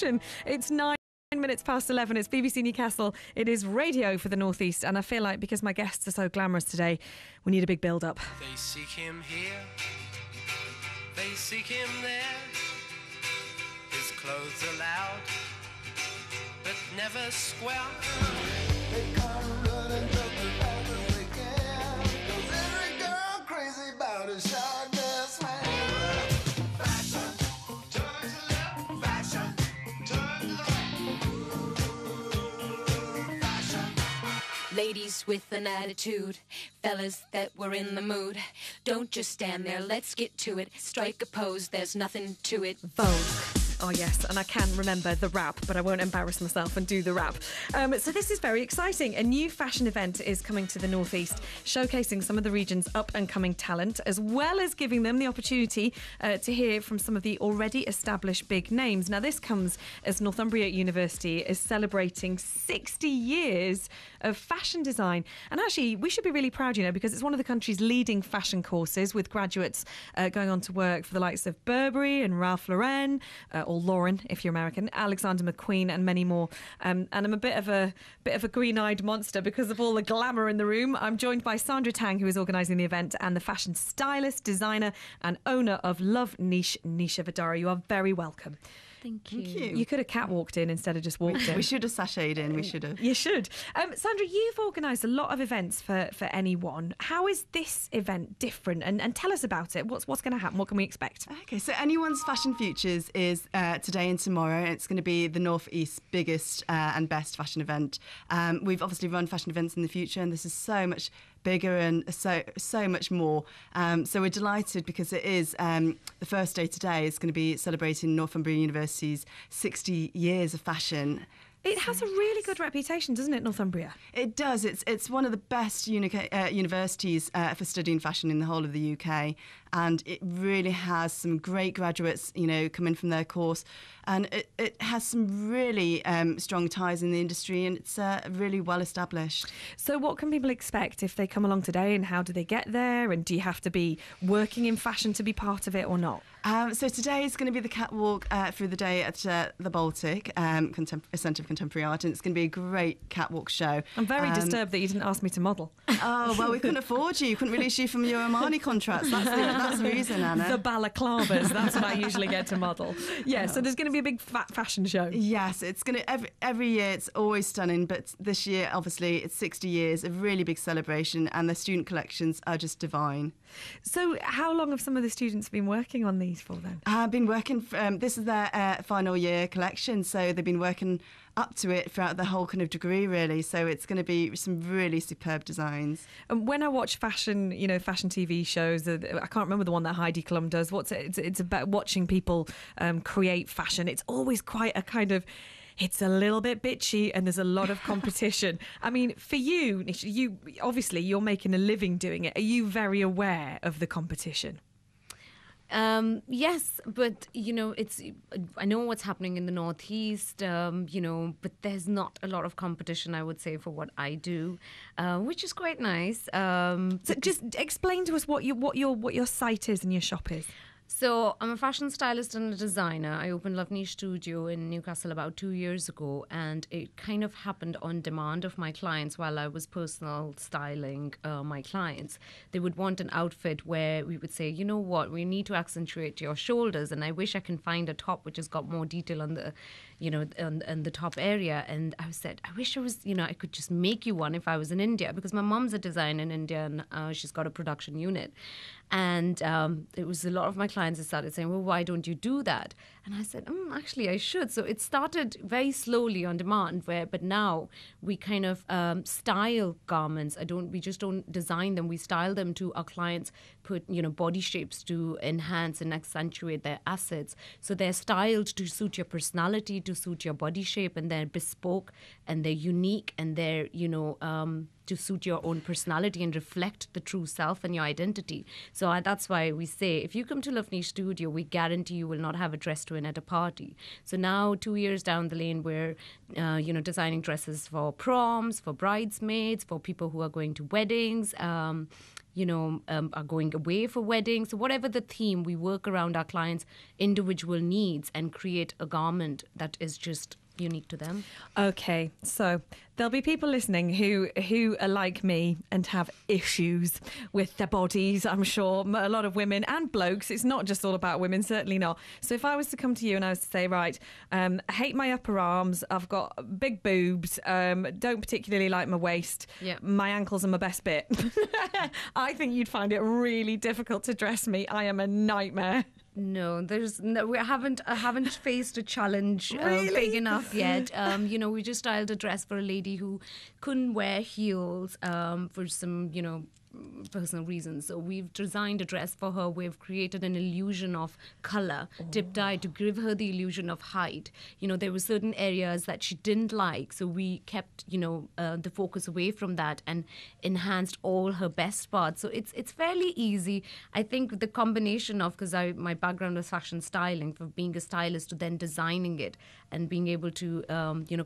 fashion. It's 9 minutes past 11. It's BBC Newcastle. It is radio for the North East, and I feel like because my guests are so glamorous today, we need a big build-up. They seek him here, they seek him there. His clothes are loud, but never square. They come running from the back as they can, 'cause every girl crazy about a short dress man. Fashion, turn to left, fashion, turn to right. Fashion. Ladies with an attitude, fellas that were in the mood. Don't just stand there, let's get to it. Strike a pose, there's nothing to it. Vogue. Oh yes, and I can remember the rap, but I won't embarrass myself and do the rap. So this is very exciting. A new fashion event is coming to the North East, showcasing some of the region's up-and-coming talent, as well as giving them the opportunity to hear from some of the already established big names. Now this comes as Northumbria University is celebrating 60 years of fashion design. And actually, we should be really proud, because it's one of the country's leading fashion courses, with graduates going on to work for the likes of Burberry and Ralph Lauren, or Lauren, if you're American, Alexander McQueen, and many more. And I'm a bit of a green-eyed monster because of all the glamour in the room. I'm joined by Sandra Tang, who is organising the event, and the fashion stylist, designer, and owner of Love Niche, Nisha Vedhara. You are very welcome. Thank you. You could have catwalked in instead of just walked in. We should have sashayed in, we should have. You should. Sandra, you've organised a lot of events for NE1. How is this event different? And tell us about it. What's going to happen? What can we expect? Okay, so NE1's Fashion Futures is today and tomorrow. It's going to be the North East's biggest and best fashion event. We've obviously run fashion events in the future, and this is so much bigger and so much more. So we're delighted because it is the first day today is going to be celebrating Northumbria University's 60 years of fashion. It has a really good reputation, doesn't it, Northumbria? It does. It's one of the best universities for studying fashion in the whole of the UK, and it really has some great graduates, coming from their course, and it has some really strong ties in the industry, and it's really well established. So what can people expect if they come along today, and how do they get there, and do you have to be working in fashion to be part of it or not? So today is going to be the catwalk through the day at the Baltic Centre of Contemporary Art, and it's going to be a great catwalk show. I'm very disturbed that you didn't ask me to model. Oh, well, we couldn't afford you. You couldn't release you from your Armani contracts. That's the reason, Anna. The balaclavas, that's what I usually get to model. Yeah, so there's going to be a big fashion show. Yes, it's going to, every year it's always stunning, but this year, obviously, it's 60 years, a really big celebration, and the student collections are just divine. So how long have some of the students been working on these for then? I've been working, this is their final year collection, so they've been working up to it throughout the whole kind of degree, really. So it's going to be some really superb designs. And when I watch fashion, fashion TV shows, I can't remember the one that Heidi Klum does. It's about watching people create fashion. It's always quite a kind of, it's a little bit bitchy, and there's a lot of competition. I mean, for you, Nisha, obviously you're making a living doing it. Are you very aware of the competition? Yes, but I know what's happening in the Northeast, but there's not a lot of competition, I would say, for what I do, which is quite nice. So just explain to us what your site is and your shop is. So I'm a fashion stylist and a designer. I opened Love Niche Studio in Newcastle about 2 years ago, and it kind of happened on demand of my clients while I was personal styling my clients. They would want an outfit where we would say, you know what, we need to accentuate your shoulders, and I wish I can find a top which has got more detail on the, on the top area. And I said, I wish I was, I could just make you one if I was in India, because my mom's a designer in India, and she's got a production unit. And it was a lot of my clients that started saying, well, why don't you do that? And I said, actually, I should. So it started very slowly on demand, but now we kind of style garments. We just don't design them. We style them to our clients, put, body shapes to enhance and accentuate their assets. So they're styled to suit your personality, to suit your body shape, and they're bespoke, and they're unique, and they're, to suit your own personality and reflect the true self and your identity. So that's why we say, if you come to Love Niche Studio, we guarantee you will not have a dress to win at a party. So now, 2 years down the lane, we're, designing dresses for proms, for bridesmaids, for people who are going to weddings, are going away for weddings. So whatever the theme, we work around our clients' individual needs and create a garment that is just unique to them. Okay, so there'll be people listening who are like me and have issues with their bodies, I'm sure. A lot of women and blokes. It's not just all about women, certainly not. So if I was to come to you and I was to say, right, I hate my upper arms, I've got big boobs, don't particularly like my waist, my ankles are my best bit. I think you'd find it really difficult to dress me. I am a nightmare. No, I haven't faced a challenge big enough yet. We just styled a dress for a lady who couldn't wear heels for some, personal reasons. So we've designed a dress for her. We've created an illusion of colour, dip dye, to give her the illusion of height. There were certain areas that she didn't like, so we kept, the focus away from that and enhanced all her best parts. So it's fairly easy. I think the combination of, because my background was fashion styling, from being a stylist to then designing it and being able to,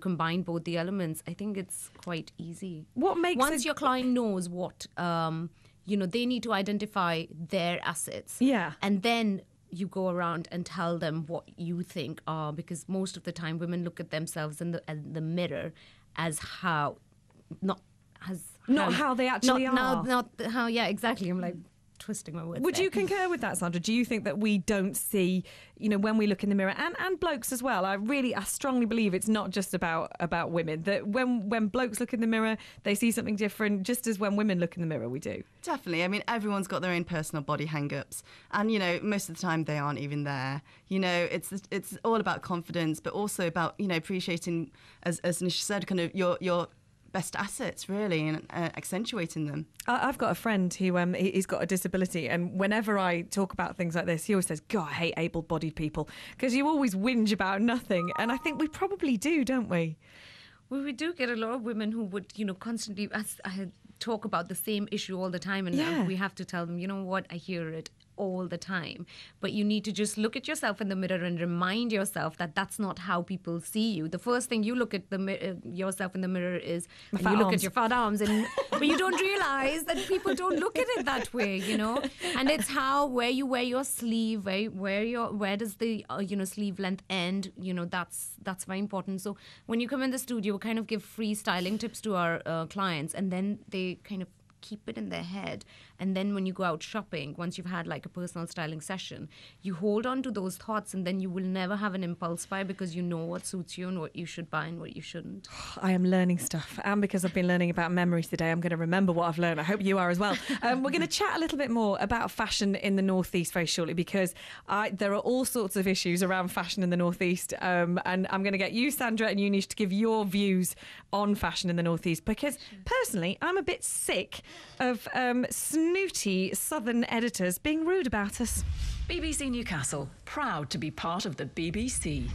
combine both the elements, I think it's quite easy. What makes Once your client knows what they need to identify their assets. Yeah. And then you go around and tell them what you think are, because most of the time women look at themselves in the mirror as how they actually are. Not how, yeah, exactly. I'm like twisting my words. Would you concur with that, Sandra? Do you think that we don't see, when we look in the mirror, and blokes as well? I strongly believe it's not just about women, that when blokes look in the mirror, they see something different, just as when women look in the mirror, we do. Definitely. I mean, everyone's got their own personal body hang-ups, and most of the time they aren't even there. It's all about confidence, but also about appreciating, as Nisha said, kind of your best assets, really, and accentuating them. I've got a friend who he's got a disability, and whenever I talk about things like this, he always says, God, I hate able-bodied people, because you always whinge about nothing. And I think we probably do, don't we? Well, we do get a lot of women who would, constantly talk about the same issue all the time, and we have to tell them, you know what, I hear it all the time, but you need to just look at yourself in the mirror and remind yourself that that's not how people see you. The first thing you look at yourself in the mirror is look at your fat arms, but you don't realize that people don't look at it that way, And it's where you wear your sleeve, where does the sleeve length end, that's very important. So when you come in the studio, we kind of give free styling tips to our clients, and then they kind of keep it in their head. And then when you go out shopping, once you've had like a personal styling session, you hold on to those thoughts, and then you will never have an impulse buy, because you know what suits you and what you should buy and what you shouldn't. I am learning stuff, and because I've been learning about memory today, I'm going to remember what I've learned. I hope you are as well. We're going to chat a little bit more about fashion in the North East very shortly, because there are all sorts of issues around fashion in the North East, and I'm going to get you, Sandra, and you, Nish, to give your views on fashion in the North East, because personally I'm a bit sick of snooty southern editors being rude about us. BBC Newcastle, proud to be part of the BBC.